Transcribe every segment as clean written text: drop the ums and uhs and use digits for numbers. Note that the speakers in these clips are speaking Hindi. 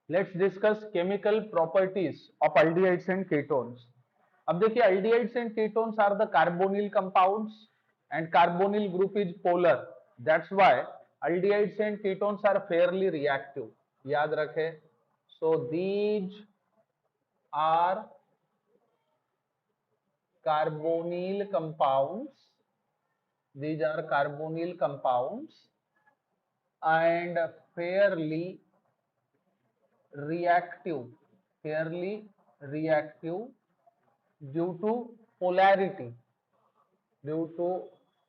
Let's discuss chemical properties of aldehydes and ketones. अब देखिए, aldehydes and ketones are the carbonyl compounds and carbonyl group is polar. That's why aldehydes and ketones are fairly reactive. याद रखें। So these are carbonyl compounds. These are carbonyl compounds and reactive, fairly reactive due to polarity, due to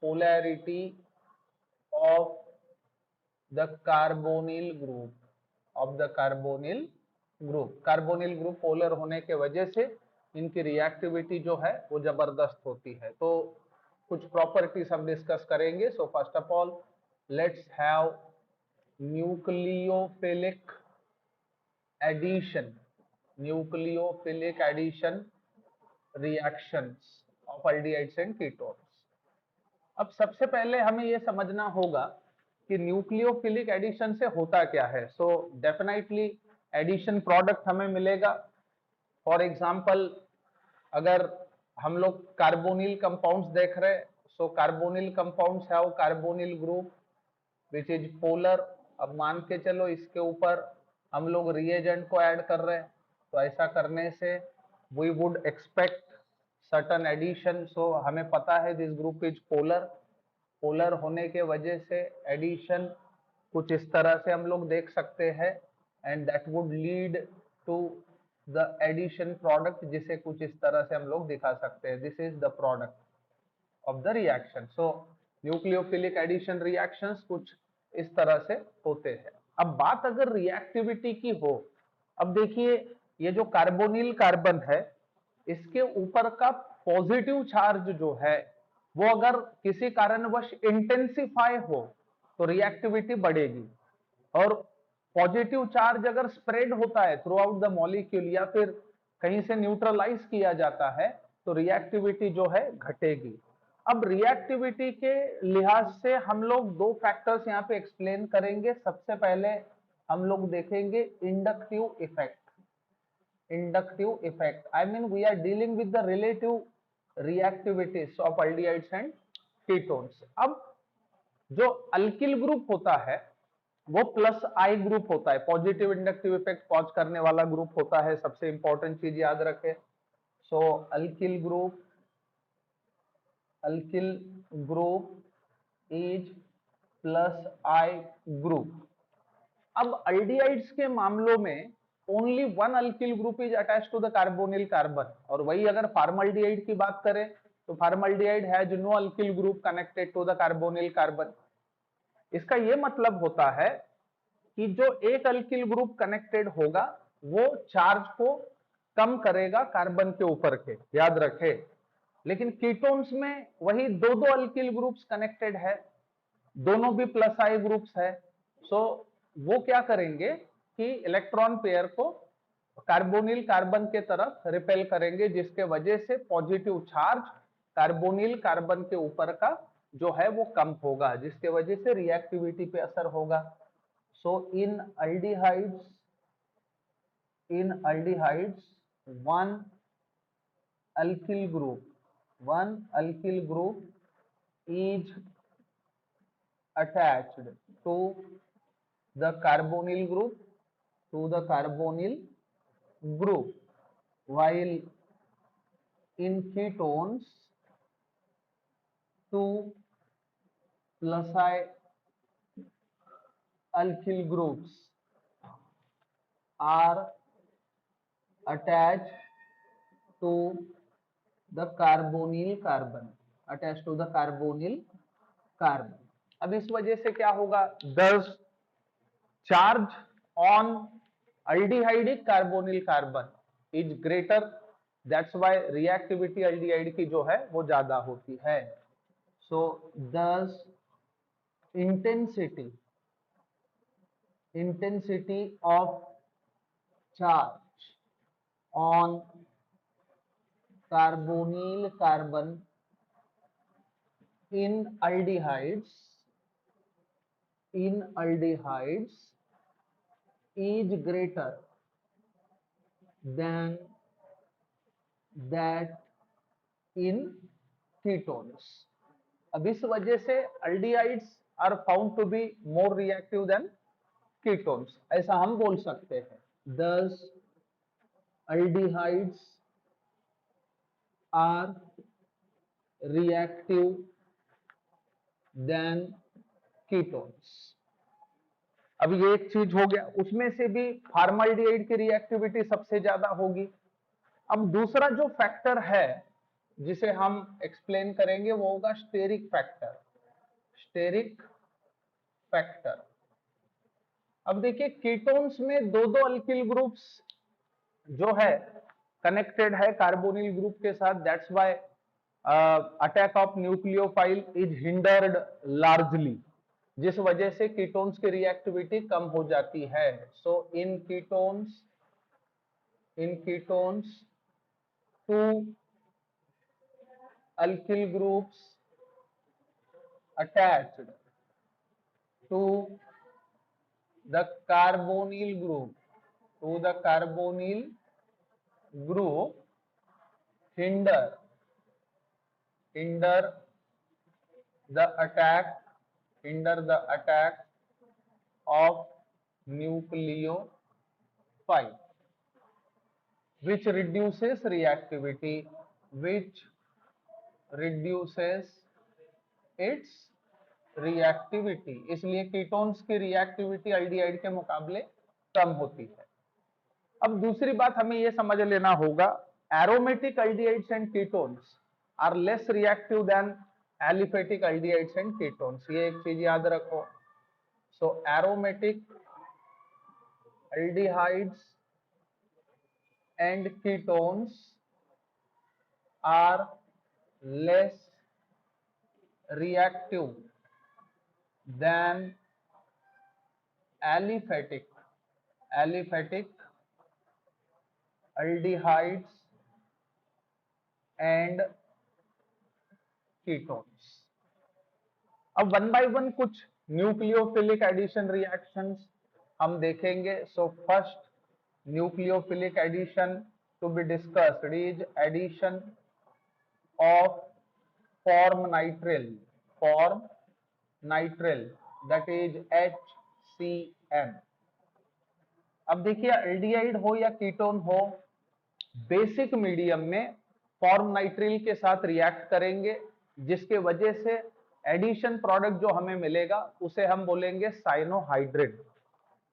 polarity of the carbonyl group, of the carbonyl group। Carbonyl group polar होने के वजह से इनकी रिएक्टिविटी जो है वो जबरदस्त होती है। तो कुछ प्रॉपर्टीज हम डिस्कस करेंगे। So first of all let's have nucleophilic addition, nucleophilic addition reactions of aldehydes and ketones. अब सबसे पहले हमें यह समझना होगा कि न्यूक्लियोफिलिक एडिशन से होता क्या है। सो डेफिनेटली एडिशन प्रोडक्ट हमें मिलेगा। फॉर एग्जांपल, अगर हम लोग कार्बोनिल कंपाउंड्स देख रहे हैं, so carbonyl compounds have carbonyl group which is polar. अब मान के चलो इसके ऊपर हम लोग रिएजेंट को ऐड कर रहे हैं, तो ऐसा करने से we would expect certain addition. So हमें पता है this group is polar. Polar होने के वजह से एडिशन कुछ इस तरह से हम लोग देख सकते हैं and that would lead to the addition product, जिसे कुछ इस तरह से हम लोग दिखा सकते हैं। This is the product of the reaction. So nucleophilic addition reactions कुछ इस तरह से होते हैं। अब बात अगर रिएक्टिविटी की हो, अब देखिए ये जो कार्बोनिल कार्बन है, इसके ऊपर का पॉजिटिव चार्ज जो है वो अगर किसी कारणवश इंटेंसिफाई हो तो रिएक्टिविटी बढ़ेगी, और पॉजिटिव चार्ज अगर स्प्रेड होता है थ्रू आउट द मॉलिक्यूल या फिर कहीं से न्यूट्रलाइज किया जाता है तो रिएक्टिविटी जो है घटेगी। अब रिएक्टिविटी के लिहाज से हम लोग दो फैक्टर्स यहाँ पे एक्सप्लेन करेंगे। सबसे पहले हम लोग देखेंगे inductive effect. inductive effect, I mean we are dealing with the relative reactivities of aldehydes and ketones। अब जो अल्किल ग्रुप होता है वो प्लस आई ग्रुप होता है, पॉजिटिव इंडक्टिव इफेक्ट कॉज करने वाला ग्रुप होता है। सबसे इंपॉर्टेंट चीज याद रखें। So alkyl group is plus I group. अब अल्डिहाइड्स के मामलों में only one alkyl group is attach to the carbonyl carbon, और वही अगर फार्मल्डिहाइड की बात करें तो formaldehyde has no alkyl group connected to the carbonyl carbon. इसका यह मतलब होता है कि जो एक अल्किल ग्रुप कनेक्टेड होगा वो चार्ज को कम करेगा कार्बन के ऊपर के, याद रखे। लेकिन कीटोन्स में वही दो दो अल्किल ग्रुप्स कनेक्टेड है, दोनों भी प्लस आई ग्रुप्स है। सो वो क्या करेंगे कि इलेक्ट्रॉन पेयर को कार्बोनिल कार्बन के तरफ रिपेल करेंगे, जिसके वजह से पॉजिटिव चार्ज कार्बोनिल कार्बन के ऊपर का जो है वो कम होगा, जिसके वजह से रिएक्टिविटी पे असर होगा। सो इन aldehydes one alkyl group is attached to the carbonyl group, while in ketones two plus I alkyl groups are attached to the carbonyl carbon। अब इस वजह से क्या होगा, दस charge on aldehydic carbonyl carbon is greater, that's why reactivity aldehyde की जो है वो ज्यादा होती है। सो दस intensity of charge on carbonyl carbon in aldehydes is greater than that in ketones. अब इस वजह से aldehydes are found to be more reactive than ketones, ऐसा हम बोल सकते हैं. Thus aldehydes are reactive than ketones. अब ये एक चीज हो गया, उसमें से भी फॉर्मल्डिहाइड की रिएक्टिविटी सबसे ज्यादा होगी. अब दूसरा जो फैक्टर है जिसे हम एक्सप्लेन करेंगे वो होगा स्टेरिक फैक्टर. Steric factor. अब देखिए कीटोन्स में दो दो अल्किल ग्रुप्स जो है कनेक्टेड है कार्बोनिल ग्रुप के साथ. That's why attack of nucleophile is hindered largely, जिस वजह से कीटोन्स की रिएक्टिविटी कम हो जाती है. So in ketones two alkyl groups attached to the carbonyl group hinder the attack of nucleophile, which reduces reactivity, its reactivity. इसलिए कीटोन्स की रिएक्टिविटी एल्डिहाइड के मुकाबले कम होती है. अब दूसरी बात हमें यह समझ लेना होगा, aromatic aldehydes and ketones are less reactive than aliphatic aldehydes and ketones. ये एक चीज याद रखो. So aromatic aldehydes and ketones are less reactive than aliphatic aldehydes and ketones. अब वन बाय वन कुछ न्यूक्लियोफिलिक एडिशन रिएक्शंस हम देखेंगे. So first nucleophilic addition to be discussed is addition of form nitrile, that is HCN. अब देखिए एल्डिहाइड हो या कीटोन हो, बेसिक मीडियम में फॉर्म नाइट्रिल के साथ रिएक्ट करेंगे, जिसके वजह से एडिशन प्रोडक्ट जो हमें मिलेगा उसे हम बोलेंगे साइनोहाइड्रिन.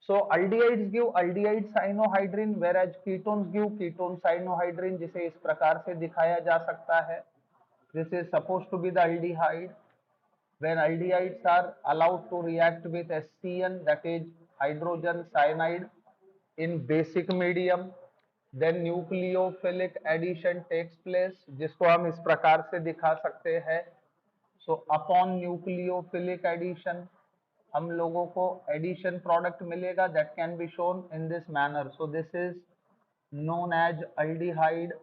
सो aldehydes give aldehyde cyanohydrin, whereas ketones give ketone cyanohydrin, जिसे इस प्रकार से दिखाया जा सकता है. This is supposed to be the aldehyde. When aldehydes are allowed to react with HCN, that is hydrogen cyanide, in basic medium, then nucleophilic addition takes place, जिसको हम इस प्रकार से दिखा सकते हैं. So upon nucleophilic addition, हम लोगों को एडिशन प्रोडक्ट मिलेगा that can be shown in this manner. So this is known as aldehyde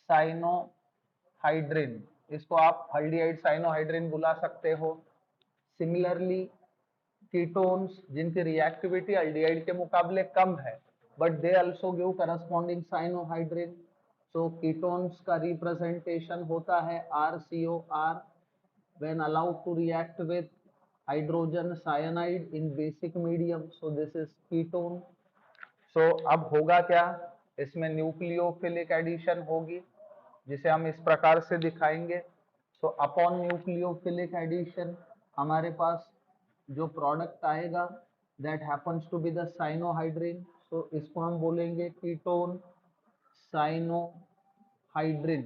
cyanohydrin. इसको आप aldehyde cyanohydrin बुला सकते हो. सिमिलरली कीटोन्स जिनकी रिएक्टिविटी aldehyde के मुकाबले कम है, but they also give corresponding cyanohydrin. So ketones का रिप्रेजेंटेशन होता है RCOR when allowed to react with hydrogen cyanide in basic medium. So this is ketone. So अब होगा क्या, इसमें न्यूक्लियोफिलिक एडिशन होगी, जिसे हम इस प्रकार से दिखाएंगे. सो अपॉन न्यूक्लियोफिलिक एडिशन हमारे पास जो प्रोडक्ट आएगा that happens to be the cyanohydrin. So इसको हम बोलेंगे कीटोन साइनोहाइड्रिन.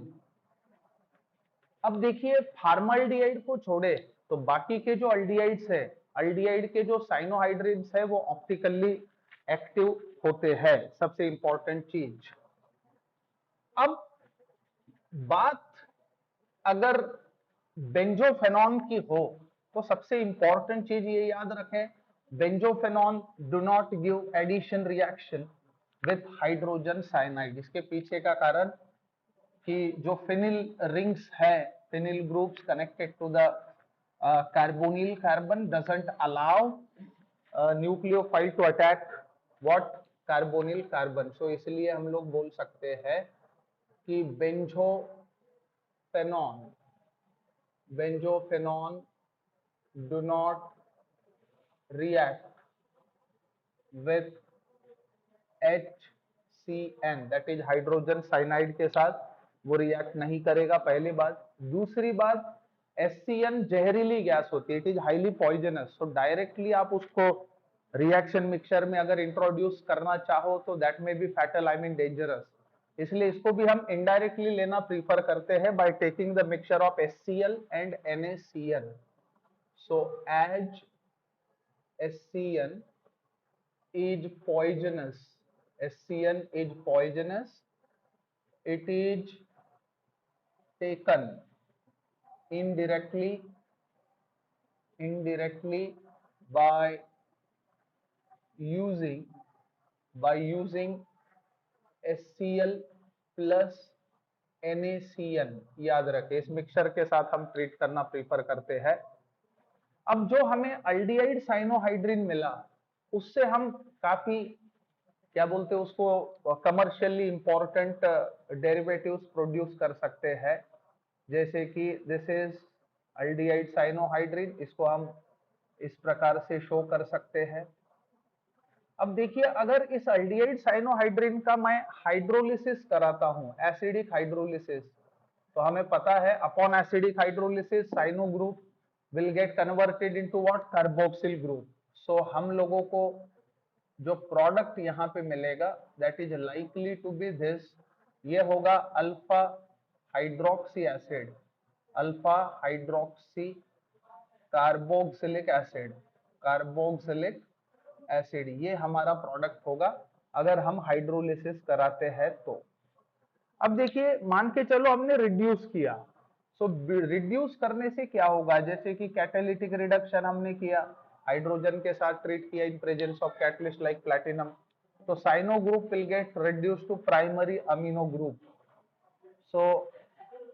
अब देखिए फॉर्मल्डिहाइड को छोड़े तो बाकी के जो अल्डिहाइड्स है, अल्डिहाइड के जो साइनोहाइड्रिन्स है वो ऑप्टिकली एक्टिव होते हैं. सबसे इंपॉर्टेंट चीज. अब बात अगर बेंजोफेनॉन की हो तो सबसे इंपॉर्टेंट चीज ये याद रखें, benzophenone do not give addition reaction with hydrogen cyanide. इसके पीछे का कारण कि जो फिनिल रिंग्स है, phenyl groups connected to the carbonyl carbon doesn't allow nucleophile to attack what carbonyl carbon. So इसलिए हम लोग बोल सकते हैं कि benzophenone do not react with HCN, that is hydrogen cyanide के साथ वो रिएक्ट नहीं करेगा, पहली बात। दूसरी बात, HCN जहरीली गैस होती है, it is highly poisonous. So directly आप उसको रिएक्शन मिक्सचर में अगर इंट्रोड्यूस करना चाहो तो दैट में be fatal, I mean dangerous. इसलिए इसको भी हम इनडायरेक्टली लेना प्रीफर करते हैं by taking the mixture of HCl and NaCN। So as HCN is poisonous, HCN is poisonous, it is taken indirectly by using HCl plus NaCN। याद रखें, इस मिक्सचर के साथ हम ट्रीट करना प्रीफर करते हैं। अब जो हमें अल्डिहाइड साइनोहाइड्रिन मिला, उससे हम काफी क्या बोलते हैं उसको, कमर्शियली इंपॉर्टेंट डेरिवेटिव्स प्रोड्यूस कर सकते हैं। जैसे कि दिस इज अल्डिहाइड साइनोहाइड्रिन, इसको हम इस प्रकार से शो कर सकते हैं। अब देखिए, अगर इस अल्डिहाइड साइनोहाइड्रिन का मैं हाइड्रोलिसिस कराता हूं, एसिडिक हाइड्रोलिसिस, तो हमें पता है upon acidic hydrolysis cyano group will get converted into what, carboxyl group. So हम लोगों को जो प्रोडक्ट यहाँ पे मिलेगा that is likely to be this, ये होगा alpha hydroxy acid, alpha hydroxy carboxylic acid, carboxylic acid, ये हमारा प्रोडक्ट होगा अगर हम हाइड्रोलिसिस कराते हैं तो। अब देखिए, मान के चलो हमने रिड्यूस किया, सो रिड्यूस करने से क्या होगा, जैसे कि कैटालिटिक रिडक्शन हमने किया, हाइड्रोजन के साथ ट्रीट किया in presence of catalyst like platinum, तो cyano group will get reduce to primary amino group. So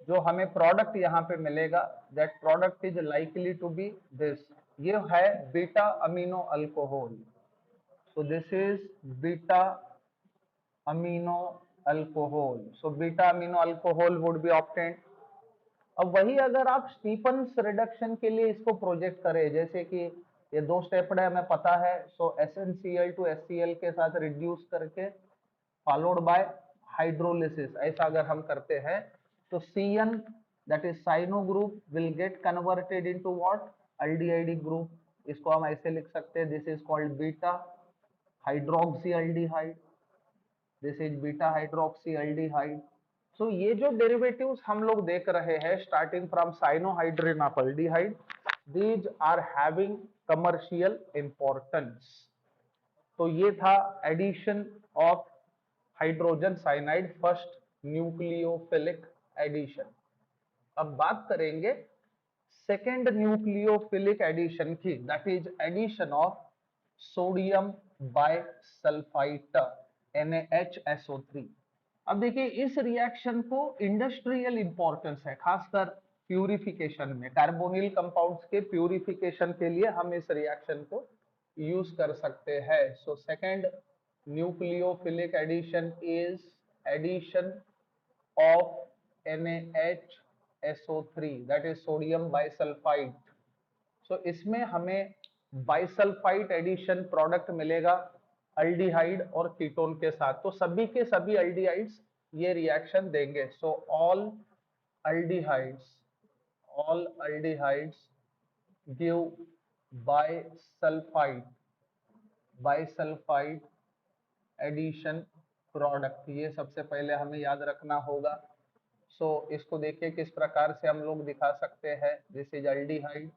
जो हमें प्रोडक्ट यहाँ पे मिलेगा that product is likely to be this, ये है beta amino alcohol. So this is beta amino alcohol. So beta amino alcohol would be obtained. अब वही अगर आप स्टीफन्स रिडक्शन के लिए इसको प्रोजेक्ट करें, जैसे कि ये दो स्टेप्ड है हमें पता है, सो SnCl टू HCl के साथ रिड्यूस करके फॉलोड बाय हाइड्रोलिसिस, ऐसा अगर हम करते हैं तो CN that is cyano group will get converted into what, aldehydic group. इसको हम ऐसे लिख सकते हैं, this is called beta hydroxy aldehyde, this is beta hydroxy aldehyde. So ये जो डेरिवेटिव्स हम लोग देख रहे हैं starting from cyanohydrin of aldehyde, these are having commercial importance. तो ये था addition of hydrogen cyanide, first nucleophilic addition. अब बात करेंगे सेकेंड न्यूक्लियोफिलिक एडिशन की, that is addition of sodium bisulfite NaHSO3। अब देखिए, इस रिएक्शन को इंडस्ट्रियल इंपॉर्टेंस है, खासकर प्यूरिफिकेशन में, कार्बोनिल कंपाउंड्स के प्यूरिफिकेशन के लिए हम इस रिएक्शन को यूज कर सकते हैं। So second nucleophilic addition is addition of NaHSO3 that is sodium bisulfite। so इसमें हमें बाइसल्फाइड एडिशन प्रोडक्ट मिलेगा अल्डिहाइड और कीटोन के साथ, तो सभी के सभी अल्डिहाइड्स ये रिएक्शन देंगे। So aldehydes all aldehydes give bisulfite addition product, ये सबसे पहले हमें याद रखना होगा। सो इसको देखिए किस प्रकार से हम लोग दिखा सकते हैं, this is aldehyde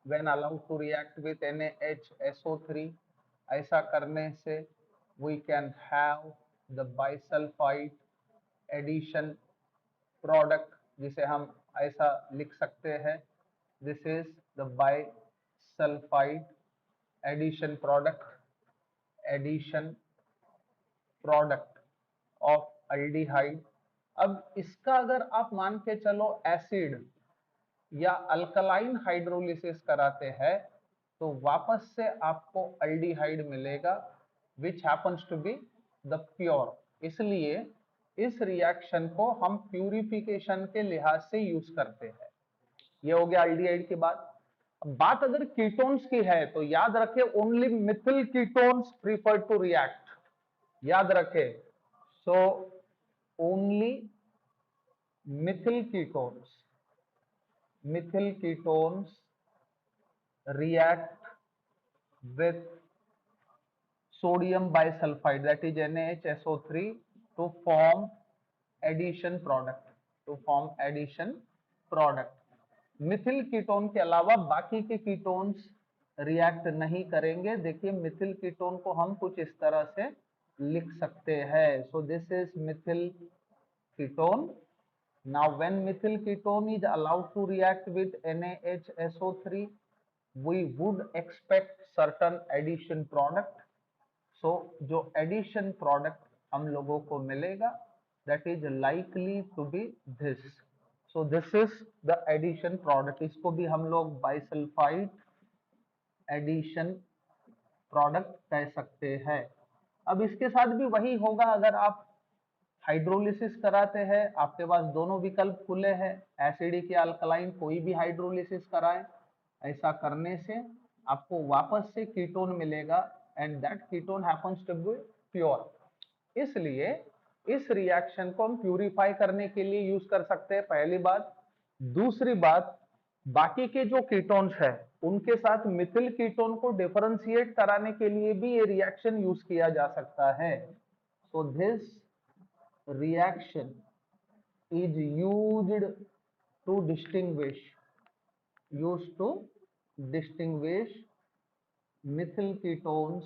when allowed to react with NaHSO3, ऐसा करने से we can have the bisulfite addition product, जिसे हम ऐसा लिख सकते हैं, this is the bisulfite addition product of aldehyde. अब इसका अगर आप मान के चलो एसिड या अल्कलाइन हाइड्रोलिसिस कराते हैं तो वापस से आपको अल्डिहाइड मिलेगा, which happens to be the pure. इसलिए इस रिएक्शन को हम प्यूरिफिकेशन के लिहाज से यूज करते हैं। ये हो गया एल्डिहाइड की बात। अब बात अगर कीटोन्स की है तो याद रखें only methyl ketones prefer to react, याद रखें। So only methyl ketones react with sodium bisulfite, that is NaHSO3, to form addition product। Mithil ketone के अलावा बाकी के कीटोन्स रिएक्ट नहीं करेंगे। देखिए मिथिल कीटोन को हम कुछ इस तरह से लिख सकते हैं। So this is Mithil ketone। Now when methyl ketone is allowed to react with NaHSO3, we would expect certain addition product। So जो addition product हम लोगों को मिलेगा that is likely to be this। So this is the addition product। इसको भी हम लोग bisulfite addition product कह सकते हैं। अब इसके साथ भी वही होगा, अगर आप हाइड्रोलिसिस कराते हैं, आपके पास दोनों विकल्प खुले हैं, एसिडिक या अल्कलाइन, कोई भी हाइड्रोलिसिस कराएं। ऐसा करने से आपको वापस से कीटोन मिलेगा and that ketone happens to be pure. इसलिए इस रिएक्शन को हम प्यूरिफाई करने के लिए यूज कर सकते हैं, पहली बात। दूसरी बात, बाकी के जो कीटोन्स है उनके साथ मिथिल कीटोन को डिफरेंशिएट कराने के लिए भी ये रिएक्शन यूज किया जा सकता है। So this reaction is used to distinguish methyl ketones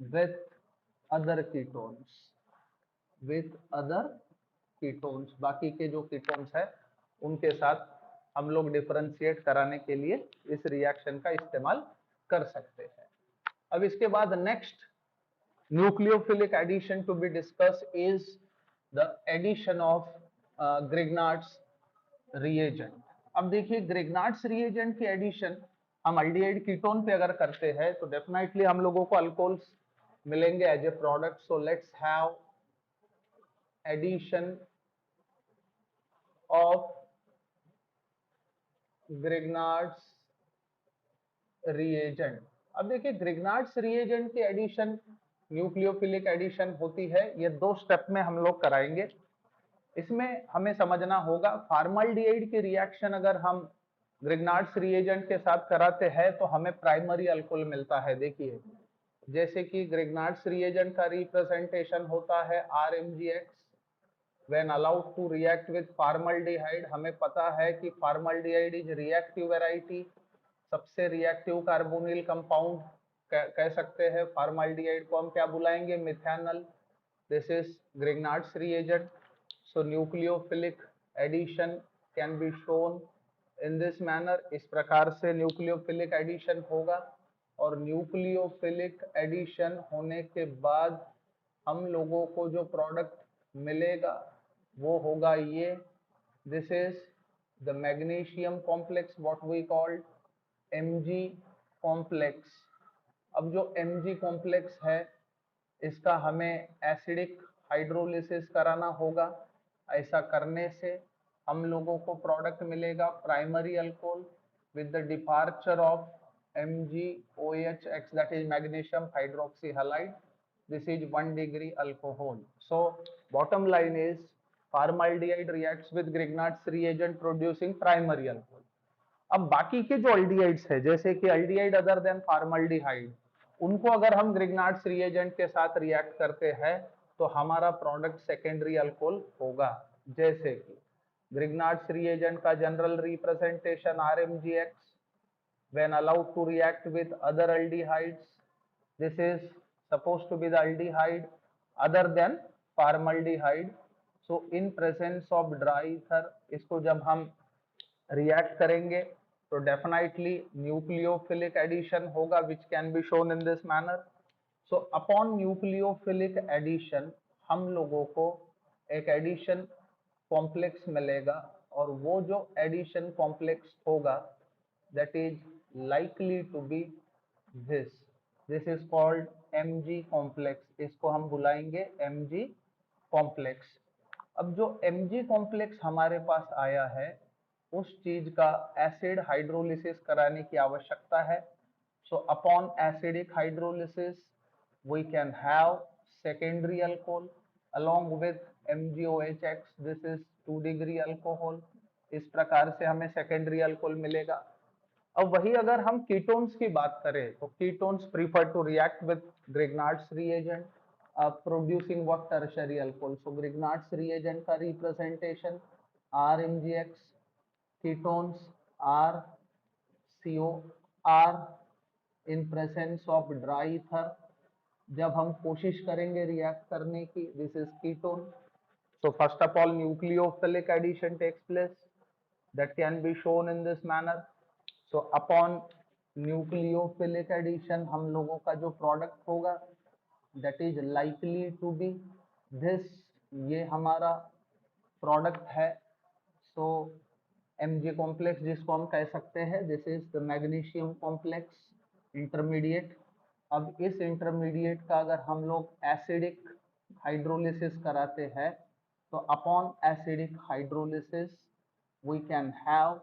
with other ketones। बाकी के जो कीटोन्स है उनके साथ हम लोग डिफरेंशिएट कराने के लिए इस रिएक्शन का इस्तेमाल कर सकते हैं। अब इसके बाद next nucleophilic addition to be discussed is the addition of Grignard's reagent। अब देखिए Grignard's reagent की एडिशन हम अल्डिहाइड कीटोन पे अगर करते हैं तो डेफिनेटली हम लोगों को अल्कोहल्स मिलेंगे as a product. So let's have addition of Grignard's reagent। अब देखिए Grignard's reagent की एडिशन न्यूक्लियोफिलिक एडिशन होती है, ये दो स्टेप में हम लोग कराएंगे। इसमें हमें समझना होगा फॉर्मल्डिहाइड की रिएक्शन अगर हम ग्रिग्नार्ड्स रिएजेंट के साथ कराते हैं तो हमें प्राइमरी अल्कोहल मिलता है। देखिए जैसे कि ग्रिग्नार्ड्स रिएजेंट का रिप्रेजेंटेशन होता है RMgX when allowed to react with formaldehyde. हमें पता है कि फॉर्मल्डिहाइड इज रिएक्टिव वैरायटी, सबसे रिएक्टिव कार्बोनिल कंपाउंड कह सकते हैं। फॉर्मल्डिहाइड को हम क्या बुलाएंगे? Methanol. This is Grignard's reagent. So nucleophilic addition can be shown in this manner. इस प्रकार से न्यूक्लियोफिलिक एडिशन होगा और न्यूक्लियोफिलिक एडिशन होने के बाद हम लोगों को जो प्रोडक्ट मिलेगा वो होगा ये। This is the magnesium complex what we called Mg complex. अब जो Mg कॉम्प्लेक्स है इसका हमें एसिडिक हाइड्रोलिसिस कराना होगा। ऐसा करने से हम लोगों को प्रोडक्ट मिलेगा primary alcohol with the departure of MgOH that is magnesium hydroxyhalide। This is 1 degree alcohol। So bottom line is formaldehyde reacts with Grignard's reagent producing primary alcohol। अब बाकी के जो अल्डिहाइड्स है जैसे कि अल्डिहाइड अदर देन फॉर्मल्डिहाइड, उनको अगर हम ग्रिग्नार्ड्स रिएजेंट के साथ रिएक्ट करते हैं तो हमारा प्रोडक्ट सेकेंडरी अल्कोहल होगा। जैसे कि ग्रिग्नार्ड्स रिएजेंट का general representation RMgX when allowed to react with other aldehydes, this is supposed to be the aldehyde other than formaldehyde। so in presence of dry ether इसको जब हम रिएक्ट करेंगे तो डेफिनेटली न्यूक्लियोफिलिक एडिशन होगा which can be shown in this manner। so upon nucleophilic addition हम लोगों को एक एडिशन कॉम्प्लेक्स मिलेगा और वो जो एडिशन कॉम्प्लेक्स होगा that is likely to be this. This is called Mg complex. इसको हम बुलाएंगे Mg complex. अब जो Mg complex हमारे पास आया है उस चीज का एसिड हाइड्रोलिसिस कराने की आवश्यकता है. So upon acidic hydrolysis we can have secondary alcohol along with MgOHX. This is 2 degree alcohol. इस प्रकार से हमें सेकेंडरी अल्कोहल मिलेगा. अब वही अगर हम कीटोन्स की बात करें तो ketones prefer to react with Grignard's reagent producing what tertiary alcohol. So Grignard's reagent का representation RMgX. Ketones R COR in presence of dry ether. जब हम कोशिश करेंगे रिएक्ट करने की, this is ketone. So first of all, nucleophilic addition takes place. That can be shown in this manner. So upon nucleophilic addition, हम लोगों का जो product होगा, that is likely to be this. ये हमारा product है. So Mg complex जिसको हम कह सकते हैं, this is the magnesium complex intermediate. अब इस intermediate का अगर हम लोग acidic hydrolysis कराते हैं तो upon acidic hydrolysis we can have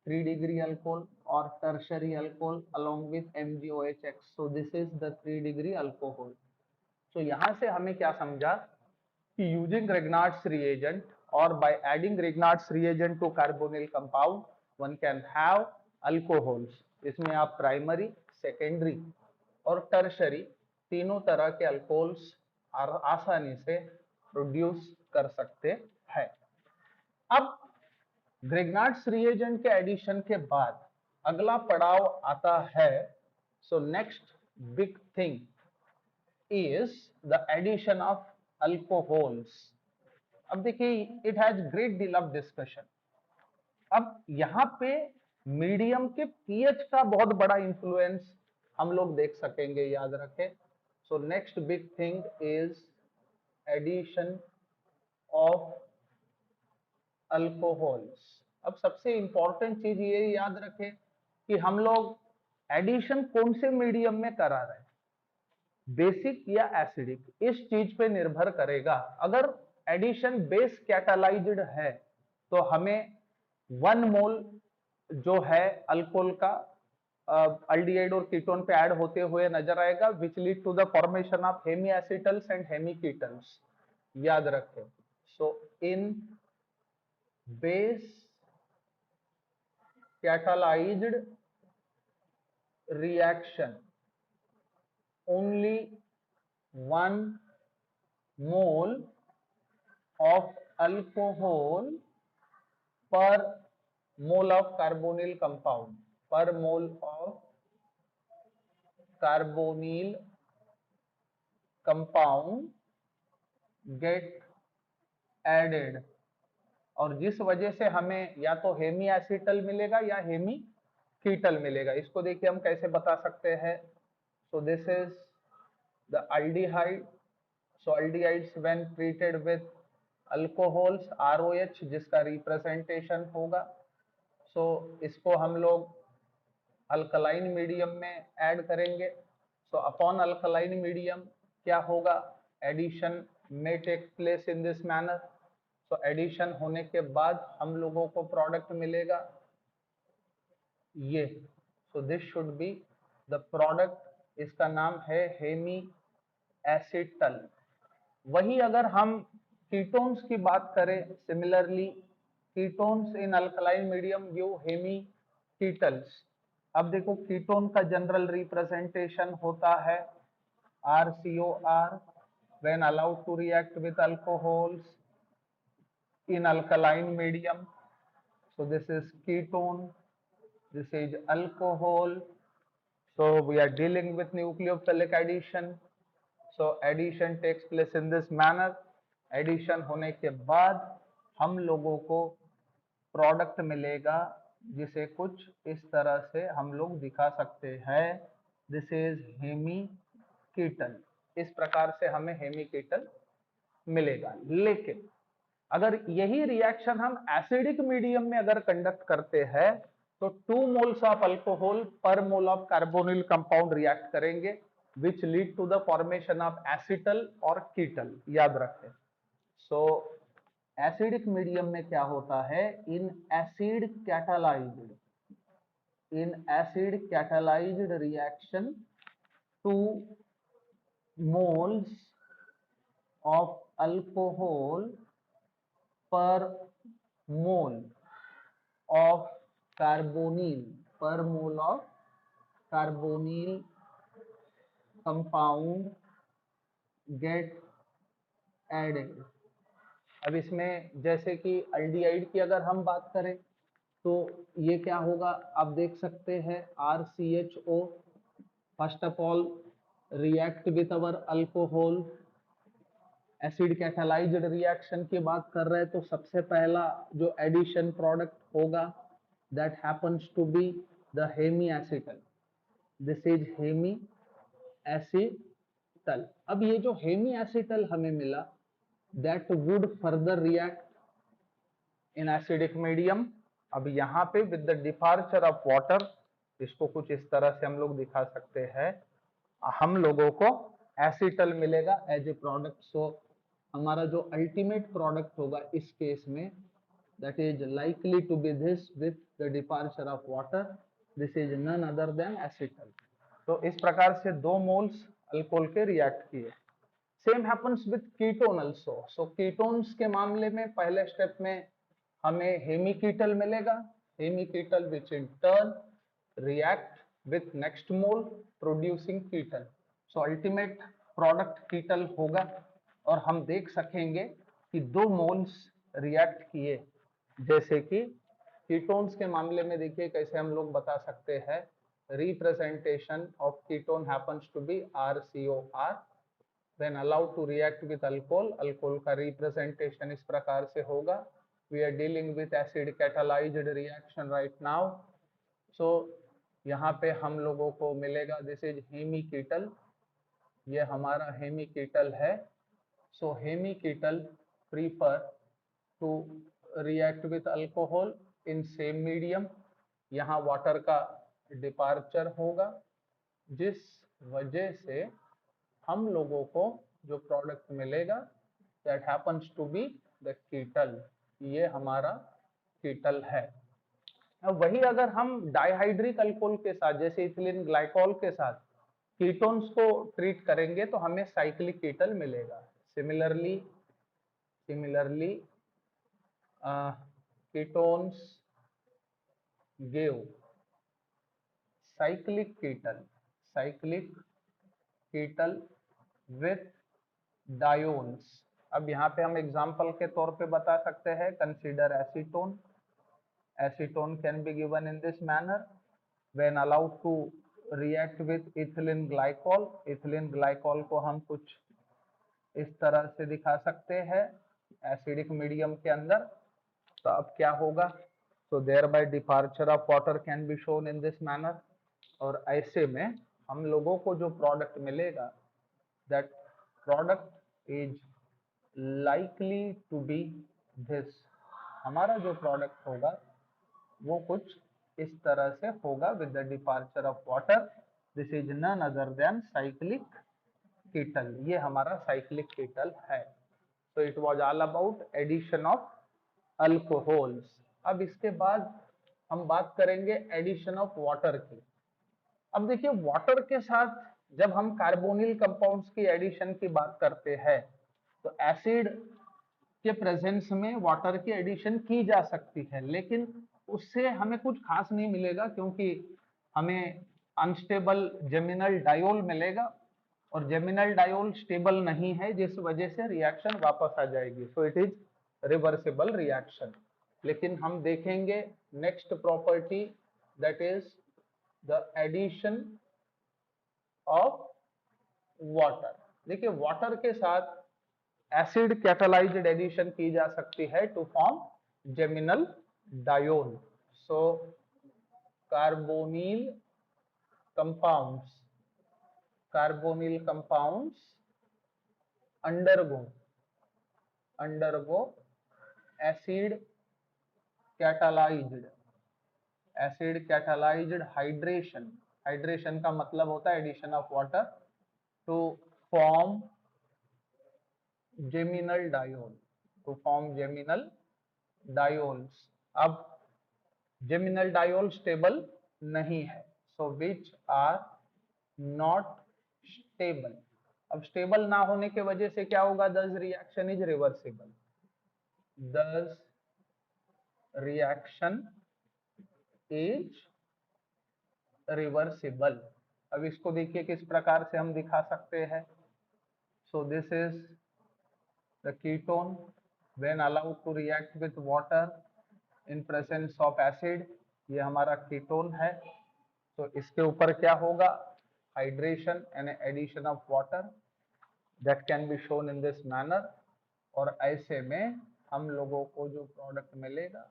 3 degree alcohol or tertiary alcohol along with MgOHX. So this is the 3 degree alcohol. So यहाँ से हमें क्या समझा कि using Grignard's reagent or by adding Grignard's reagent to carbonyl compound one can have alcohols. इसमें आप primary, secondary और tertiary तीनों तरह के alcohols आसानी से प्रोड्यूस कर सकते हैं. अब ग्रिग्नार्ड्स रिएजेंट के एडिशन के बाद अगला पड़ाव आता है. So next big thing is the addition of alcohols. अब देखिए it has great deal of discussion. अब यहाँ पे मीडियम के पीएच का बहुत बड़ा इंफ्लुएंस हम लोग देख सकेंगे, याद रखें. So next big thing is addition of alcohols. अब सबसे इंपॉर्टेंट चीज ये याद रखें कि हम लोग एडिशन कौन से मीडियम में करा रहे हैं, बेसिक या एसिडिक, इस चीज पे निर्भर करेगा. अगर एडिशन बेस कैटालाइज्ड है तो हमें 1 मोल जो है अल्कोहल का अल्डिहाइड और कीटोन पे ऐड होते हुए नजर आएगा, which lead to the formation of hemi acetals and hemi ketals. याद रखें. सो इन base catalyzed reaction only 1 mole of alcohol per mole of carbonyl compound, per mole of carbonyl compound get added. और जिस वजह से हमें या तो हेमी एसिटल मिलेगा या हेमी कीटल मिलेगा. इसको देखिए हम कैसे बता सकते हैं. So this is the aldehyde. So aldehydes when treated with alcohols ROH जिसका रिप्रेजेंटेशन होगा. सो इसको हम लोग अल्कलाइन मीडियम में ऐड करेंगे. सो अपॉन अल्कलाइन मीडियम क्या होगा, एडिशन में take place in this manner. तो एडिशन होने के बाद हम लोगों को प्रोडक्ट मिलेगा ये. So this should be the product. इसका नाम है हेमी एसिटल. वही अगर हम कीटोन्स की बात करें, similarly ketones in alkaline medium give hemi ketals. अब देखो कीटोन का जनरल रिप्रेजेंटेशन होता है RCOR when allowed to react with alcohols in alkaline medium. So this is ketone, this is alcohol. So we are dealing with nucleophilic addition. So addition takes place in this manner. Addition होने के बाद हम लोगों को प्रोडक्ट मिलेगा जिसे कुछ इस तरह से हम लोग दिखा सकते हैं. This is Hemy कीटल. इस प्रकार से हमें हेमी कीटल मिलेगा. लेकिन अगर यही रिएक्शन हम एसिडिक मीडियम में अगर कंडक्ट करते हैं तो 2 moles ऑफ अल्कोहल पर mole of carbonyl compound react करेंगे which lead to the formation of acetal और कीटल, याद रखें। सो एसिडिक मीडियम में क्या होता है, in acid catalyzed reaction 2 moles of alcohol per mole of carbonyl compound get added। अब इसमें जैसे कि अल्डिहाइड की अगर हम बात करें तो ये क्या होगा, आप देख सकते हैं RCHO first of all react with our alcohol. Acid catalyzed reaction की बात कर रहे हैं तो सबसे पहला जो एडिशन प्रोडक्ट होगा that happens to be the hemiacetal. This is hemiacetal. अब ये जो हेमी एसिटल हमें मिला that would further react in acidic medium. अब यहाँ पे with the departure of water, इसको कुछ इस तरह से हम लोग दिखा सकते हैं, हम लोगों को एसिटल मिलेगा एज ए प्रोडक्ट। सो हमारा जो अल्टीमेट प्रोडक्ट होगा इस केस में that is likely to be this with the departure of water, this is none other than acetal. तो इस प्रकार से 2 मोल्स अल्कोहल के रिएक्ट किए। Same happens with ketone also. So ketones के मामले में पहले स्टेप में हमें हेमीकीटल मिलेगा, hemiketal which in turn react with next mole producing ketal. So ultimate product ketal होगा और हम देख सकेंगे कि 2 मोल्स रिएक्ट किए। जैसे कि कीटोन्स के मामले में देखिए कैसे हम लोग बता सकते हैं, representation of ketone happens to be RCOR when allowed to react with alcohol। Alcohol का रिप्रेजेंटेशन इस प्रकार से होगा। we are dealing with acid catalyzed reaction right now। so यहाँ पे हम लोगों को मिलेगा दिस इज हेमीकीटल, ये हमारा हेमीकीटल है। So hemiketal prefer to react with alcohol in same medium. यहाँ वाटर का डिपार्चर होगा जिस वजह से हम लोगों को जो प्रोडक्ट मिलेगा that happens to be the ketal, ये हमारा कीटल है। अब वही अगर हम डाइहाइड्रिक अल्कोहल के साथ जैसे इथिलीन ग्लाइकोल के साथ कीटोन्स को ट्रीट करेंगे तो हमें साइक्लिक कीटल मिलेगा। Similarly ketones give cyclic ketal with diols. अब यहाँ पे हम एग्जांपल के तौर पे बता सकते हैं, consider acetone. Acetone can be given in this manner when allowed to react with ethylene glycol. Ethylene glycol को हम कुछ इस तरह से दिखा सकते हैं एसिडिक मीडियम के अंदर। तो अब क्या होगा, so thereby departure of water can be shown in this manner। और ऐसे में हम लोगों को जो प्रोडक्ट मिलेगा that product is likely to be this। हमारा जो प्रोडक्ट होगा वो कुछ इस तरह से होगा with the departure of water। this is none other than cyclic कीटल, ये हमारा साइक्लिक कीटल है। so it was all about addition of alcohols। अब इसके बाद हम बात करेंगे एडिशन ऑफ वाटर की। अब देखिए वाटर के साथ जब हम कार्बोनिल कंपाउंड्स की एडिशन की बात करते हैं तो एसिड के प्रेजेंस में वाटर की एडिशन की जा सकती है, लेकिन उससे हमें कुछ खास नहीं मिलेगा क्योंकि हमें अनस्टेबल जेमिनल डायोल मिलेगा और जेमिनल डायोल स्टेबल नहीं है जिस वजह से रिएक्शन वापस आ जाएगी। So it is reversible reaction. लेकिन हम देखेंगे next property that is the addition of water. देखिए वाटर के साथ एसिड कैटालाइज्ड एडिशन की जा सकती है to form geminal diol. So carbonyl compounds undergo acid catalyzed acid catalyzed hydration, hydration का मतलब होता है addition of water to form geminal diol, to form geminal diols. अब जेमिनल डायोल स्टेबल नहीं है, so which are not stable. अब स्टेबल ना होने के वजह से क्या होगा, दस रिएक्शन इज रिवर्सिबल, दस रिएक्शन इज रिवर्सिबल। अब इसको देखिए किस प्रकार से हम दिखा सकते हैं। So this is the ketone when allowed to react with water in presence of acid, ये हमारा कीटोन है। तो इसके ऊपर क्या होगा, hydration and addition of water, that can be shown in this manner. और ऐसे में हम लोगों को जो प्रोडक्ट मिलेगा,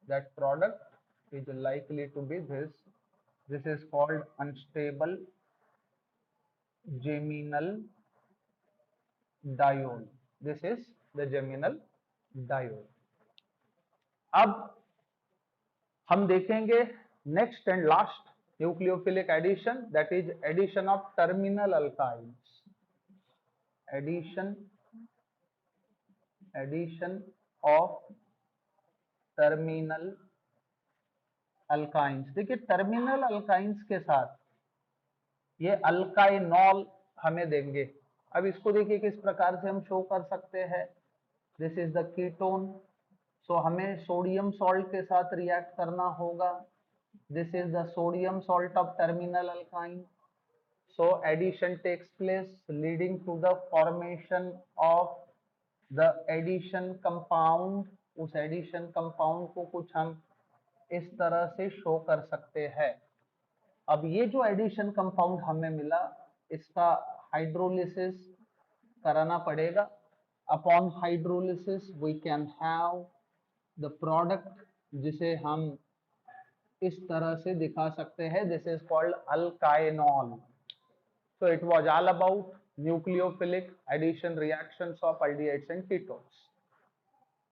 that product is likely to be this is called unstable geminal diol, this is the geminal diol. अब हम देखेंगे next and last nucleophilic addition, that is addition of terminal alkyls. Addition of terminal alkynes. देखिए टर्मिनल अल्काइंस के साथ ये अल्काइनॉल हमें देंगे। अब इसको देखिए किस प्रकार से हम शो कर सकते हैं। दिस इज द कीटोन, सो हमें सोडियम सॉल्ट के साथ रिएक्ट करना होगा। This is the sodium salt of terminal alkyne. So addition takes place leading to the formation of the addition compound। उस एडिशन कंपाउंड को कुछ हम इस तरह से शो कर सकते हैं। अब ये जो एडिशन कंपाउंड हमें मिला, इसका हाइड्रोलिसिस कराना पड़ेगा। Upon hydrolysis we can have the product, जिसे हम इस तरह से दिखा सकते हैं, this is called alkynol. So it was all about nucleophilic addition reactions of aldehydes and ketones.